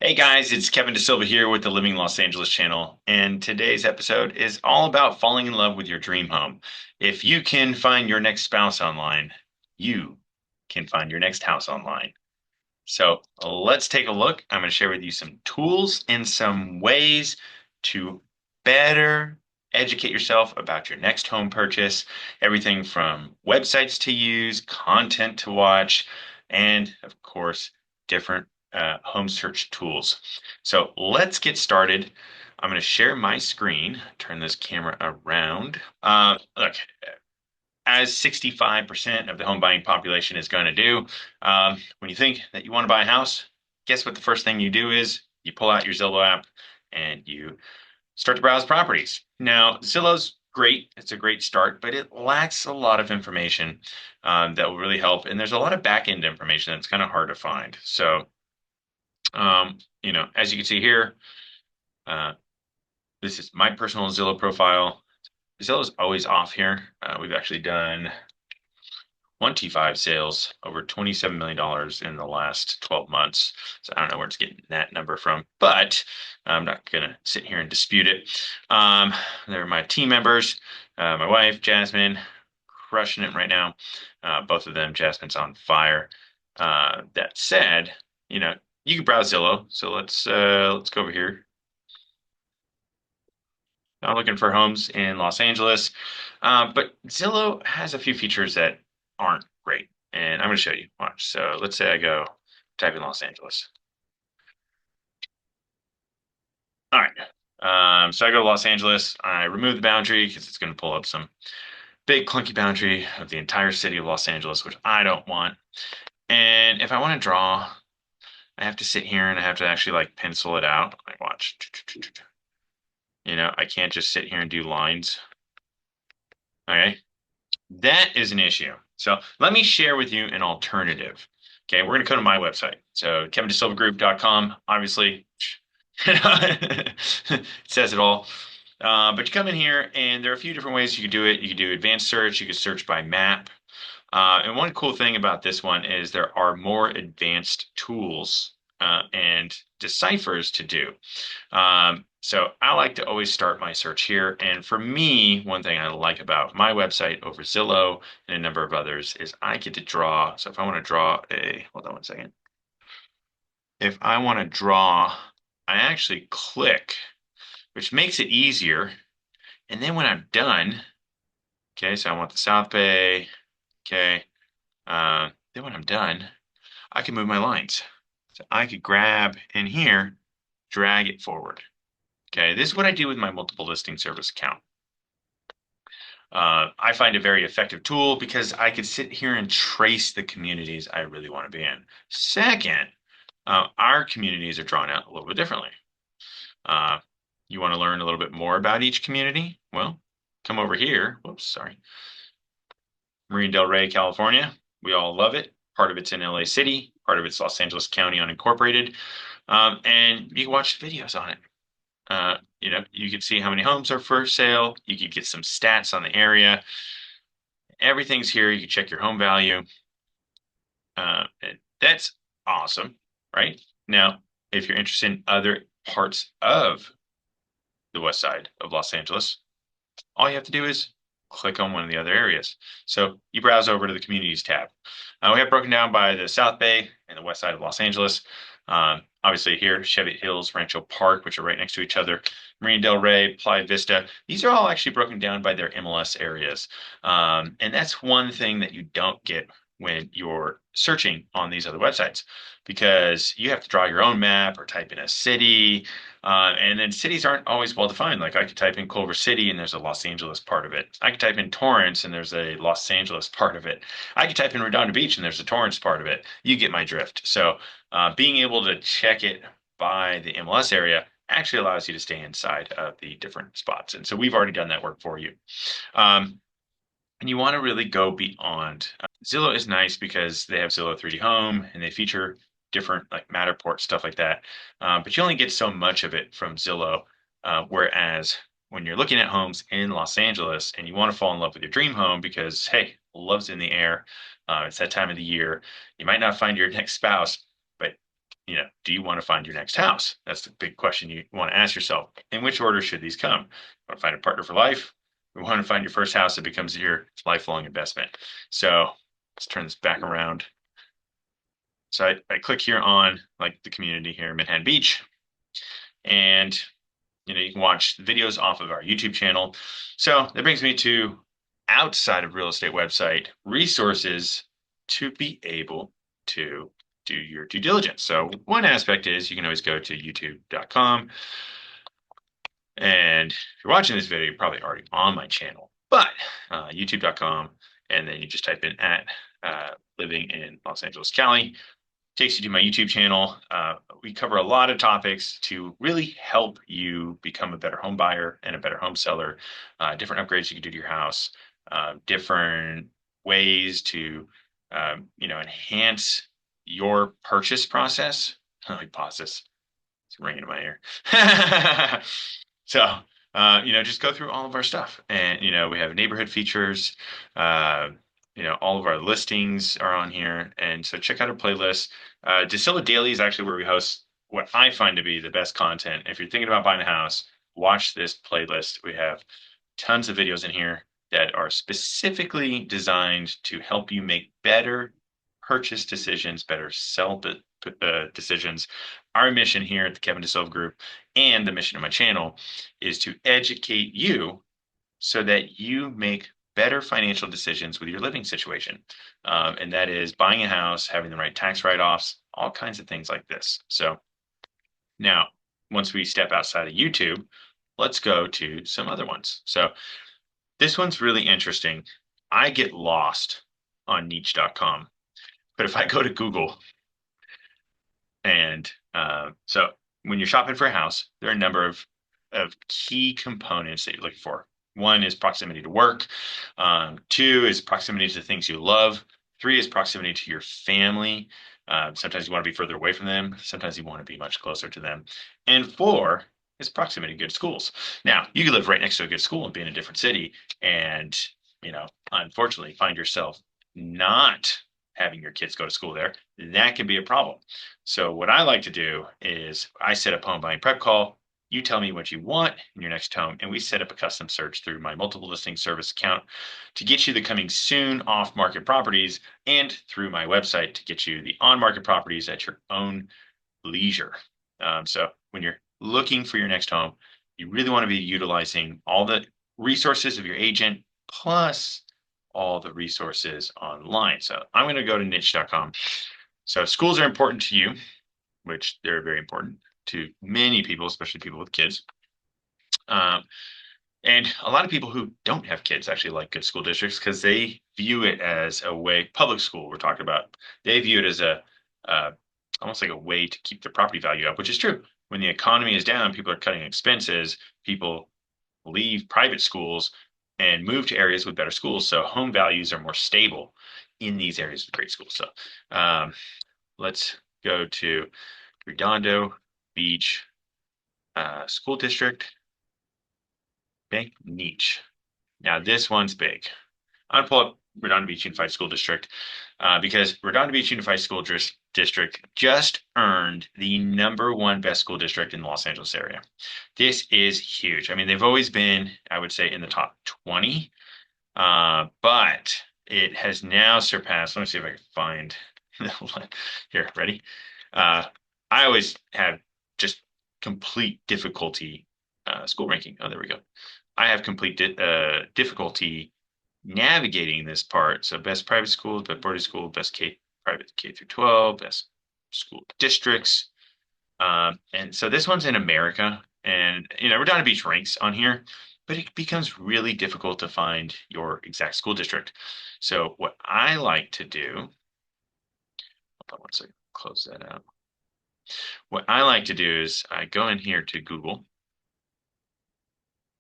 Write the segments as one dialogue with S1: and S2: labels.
S1: Hey guys, it's Kevin DaSilva here with the Living Los Angeles channel, and today's episode is all about falling in love with your dream home. If you can find your next spouse online, you can find your next house online. So let's take a look. I'm going to share with you some tools and some ways to better educate yourself about your next home purchase, everything from websites to use, content to watch, and of course, different home search tools. So let's get started. I'm going to share my screen, turn this camera around. Look, as 65% of the home buying population is going to do. When you think that you want to buy a house, guess what the first thing you do is? You pull out your Zillow app and you start to browse properties. Now, Zillow's great. It's a great start, but it lacks a lot of information that will really help. And there's a lot of back end information that's kind of hard to find. So, as you can see here, uh, this is my personal Zillow profile. Zillow's always off here. We've actually done 25 sales, over $27 million in the last 12 months. So I don't know where it's getting that number from, but I'm not going to sit here and dispute it. They're my team members, my wife, Jasmine, crushing it right now. Both of them, Jasmine's on fire. That said, you can browse Zillow. So let's go over here. I'm looking for homes in Los Angeles, but Zillow has a few features that aren't great, and I'm going to show you. Watch. So let's say I go type in Los Angeles. All right. So I go to Los Angeles. I remove the boundary because it's going to pull up some big clunky boundary of the entire city of Los Angeles, which I don't want. And if I want to draw, I have to sit here and I have to actually like pencil it out. Like watch. I can't just sit here and do lines. Okay. That is an issue. So let me share with you an alternative. Okay, we're going to come to my website. So KevinDaSilvaGroup.com, obviously, it says it all. But you come in here, and there are a few different ways you could do it. You could do advanced search. You could search by map. And one cool thing about this one is there are more advanced tools and deciphers to do. So I like to always start my search here. And for me, one thing I like about my website over Zillow and a number of others is I get to draw. So if I want to draw hold on one second. If I want to draw, I actually click, which makes it easier. And then when I'm done, okay, so I want the South Bay, okay, then when I'm done, I can move my lines. So I could grab in here, drag it forward. Okay, this is what I do with my multiple listing service account. I find a very effective tool because I could sit here and trace the communities I really want to be in. Second, our communities are drawn out a little bit differently. Uh, you want to learn a little bit more about each community? Well, come over here. Whoops, sorry. Marina Del Rey, California. We all love it. Part of it's in LA City, part of it's Los Angeles County unincorporated. And you can watch videos on it. You can see how many homes are for sale. You could get some stats on the area. Everything's here. You can check your home value. And that's awesome, right? Now, if you're interested in other parts of the west side of Los Angeles, all you have to do is click on one of the other areas. So you browse over to the communities tab. We have broken down by the South Bay and the west side of Los Angeles. Obviously here, Cheviot Hills, Rancho Park, which are right next to each other, Marina Del Rey, Playa Vista. These are all actually broken down by their MLS areas. And that's one thing that you don't get when you're searching on these other websites because you have to draw your own map or type in a city. And then cities aren't always well defined. Like I could type in Culver City and there's a Los Angeles part of it. I could type in Torrance and there's a Los Angeles part of it. I could type in Redondo Beach and there's a Torrance part of it. You get my drift. So being able to check it by the MLS area actually allows you to stay inside of the different spots. And so we've already done that work for you. Um, and you want to really go beyond. Zillow is nice because they have Zillow 3D Home and they feature different like Matterport stuff like that. But you only get so much of it from Zillow. Whereas when you're looking at homes in Los Angeles and you want to fall in love with your dream home because hey, love's in the air. It's that time of the year. You might not find your next spouse, but do you want to find your next house? That's the big question you want to ask yourself. In which order should these come? You want to find a partner for life? We want to find your first house that becomes your lifelong investment. So let's turn this back around. So I click here on like the community here in Manhattan Beach, and you can watch videos off of our YouTube channel. So that brings me to outside of real estate website resources to be able to do your due diligence. So one aspect is you can always go to youtube.com. And if you're watching this video, you're probably already on my channel, but youtube.com, and then you just type in at living in Los Angeles, Cali, takes you to my YouTube channel. We cover a lot of topics to really help you become a better home buyer and a better home seller, different upgrades you can do to your house, different ways to, enhance your purchase process. Let me pause this. It's ringing in my ear. So, just go through all of our stuff. And, we have neighborhood features. All of our listings are on here. And so check out our playlist. DaSilva Daily is actually where we host what I find to be the best content. If you're thinking about buying a house, watch this playlist. We have tons of videos in here that are specifically designed to help you make better purchase decisions, better sell decisions. Our mission here at the KevinDaSilvaGroup and the mission of my channel is to educate you so that you make better financial decisions with your living situation. And that is buying a house, having the right tax write-offs, all kinds of things like this. So now, once we step outside of YouTube, let's go to some other ones. So this one's really interesting. I get lost on niche.com, but if I go to Google and so when you're shopping for a house, there are a number of key components that you're looking for. One is proximity to work. Two is proximity to the things you love. Three is proximity to your family. Sometimes you want to be further away from them. Sometimes you want to be much closer to them. And four is proximity to good schools. Now, you could live right next to a good school and be in a different city and, unfortunately find yourself not having your kids go to school there. That can be a problem. So what I like to do is I set up home buying prep call. You tell me what you want in your next home, and we set up a custom search through my multiple listing service account to get you the coming soon off market properties and through my website to get you the on market properties at your own leisure. So when you're looking for your next home, you really want to be utilizing all the resources of your agent plus all the resources online. So I'm going to go to niche.com. So schools are important to you, which they're very important to many people, especially people with kids. And a lot of people who don't have kids actually like good school districts because they view it as a way, public school we're talking about, they view it as almost like a way to keep their property value up, which is true. When the economy is down, people are cutting expenses, people leave private schools and move to areas with better schools. So home values are more stable in these areas with great schools. So let's go to Redondo Beach School District. Big niche. Now this one's big. I'm gonna pull up Redondo Beach Unified School District because Redondo Beach Unified School District just earned the #1 best school district in the Los Angeles area. This is huge. I mean, they've always been, I would say, in the top 20, but it has now surpassed. Let me see if I can find here. Ready? I always have just complete difficulty school ranking. Oh, there we go. I have complete difficulty navigating this part. So best private schools, best boarding school, best private K through 12, best school districts. And so this one's in America, and Redondo Beach ranks on here, but it becomes really difficult to find your exact school district. So what I like to do, hold on one second, close that out. What I like to do is I go in here to Google,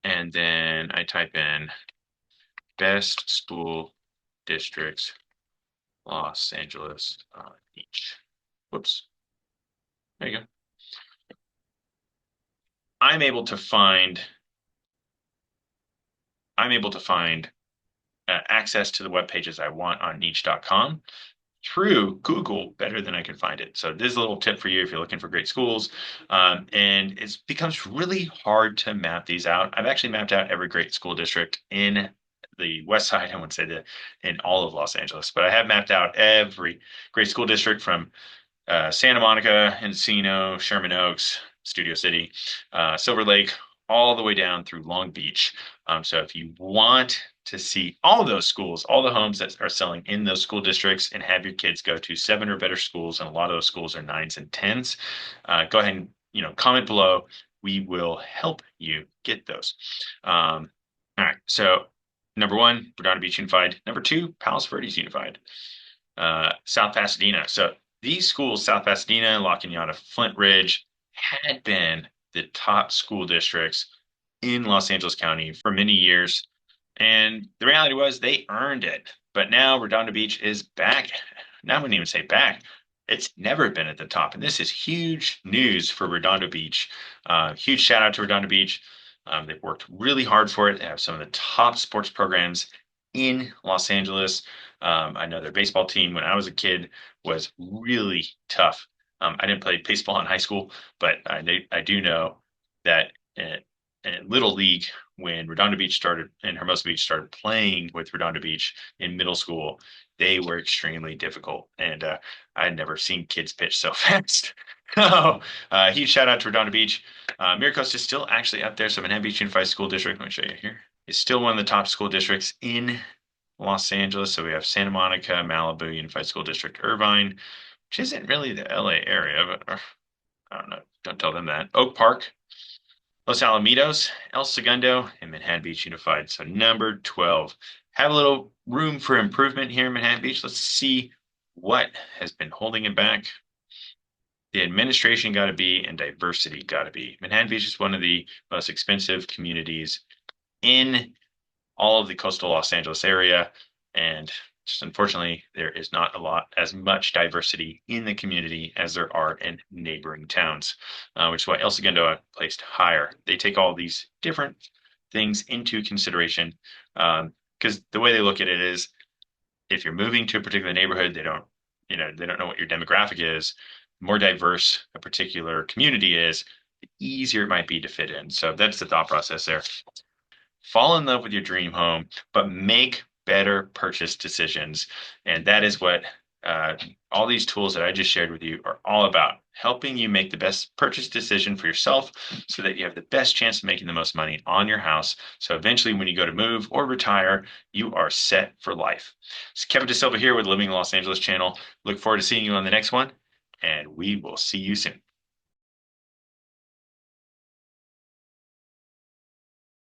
S1: and then I type in best school districts, Los Angeles Beach. Whoops. There you go. I'm able to find access to the web pages I want on niche.com. through Google better than I can find it. So this is a little tip for you if you're looking for great schools. And it becomes really hard to map these out. I've actually mapped out every great school district in the West Side, I wouldn't say that in all of Los Angeles, but I have mapped out every great school district from Santa Monica, Encino, Sherman Oaks, Studio City, Silver Lake, all the way down through Long Beach. So if you want to see all of those schools, all the homes that are selling in those school districts, and have your kids go to seven or better schools, and a lot of those schools are nines and tens, go ahead and comment below. We will help you get those. All right. So number one, Redondo Beach Unified. Number two, Palos Verdes Unified. South Pasadena. So these schools, South Pasadena, La Cañada, Flint Ridge, had been the top school districts in Los Angeles County for many years. And the reality was they earned it. But now Redondo Beach is back. Now I wouldn't even say back. It's never been at the top. And this is huge news for Redondo Beach. Huge shout out to Redondo Beach. They've worked really hard for it. They have some of the top sports programs in Los Angeles. I know their baseball team when I was a kid was really tough. I didn't play baseball in high school, but I do know that in Little League, when Redondo Beach started and Hermosa Beach started playing with Redondo Beach in middle school, they were extremely difficult. And I had never seen kids pitch so fast. So, huge shout out to Redondo Beach. Miracosta is still actually up there. So, Manhattan Beach Unified School District, let me show you here, is still one of the top school districts in Los Angeles. So we have Santa Monica, Malibu Unified School District, Irvine, which isn't really the LA area, but I don't know. Don't tell them that. Oak Park, Los Alamitos, El Segundo, and Manhattan Beach Unified. So number 12. Have a little room for improvement here in Manhattan Beach. Let's see what has been holding it back. The administration got to be and diversity got to be. Manhattan Beach is one of the most expensive communities in all of the coastal Los Angeles area. And just unfortunately, there is not as much diversity in the community as there are in neighboring towns, which is why El Segundo placed higher. They take all these different things into consideration because the way they look at it is if you're moving to a particular neighborhood, they don't know what your demographic is. The more diverse a particular community is, the easier it might be to fit in. So that's the thought process there. Fall in love with your dream home, but make better purchase decisions. And that is what all these tools that I just shared with you are all about, helping you make the best purchase decision for yourself so that you have the best chance of making the most money on your house. So eventually, when you go to move or retire, you are set for life. It's Kevin DaSilva here with Living in Los Angeles channel. Look forward to seeing you on the next one, and we will see you soon.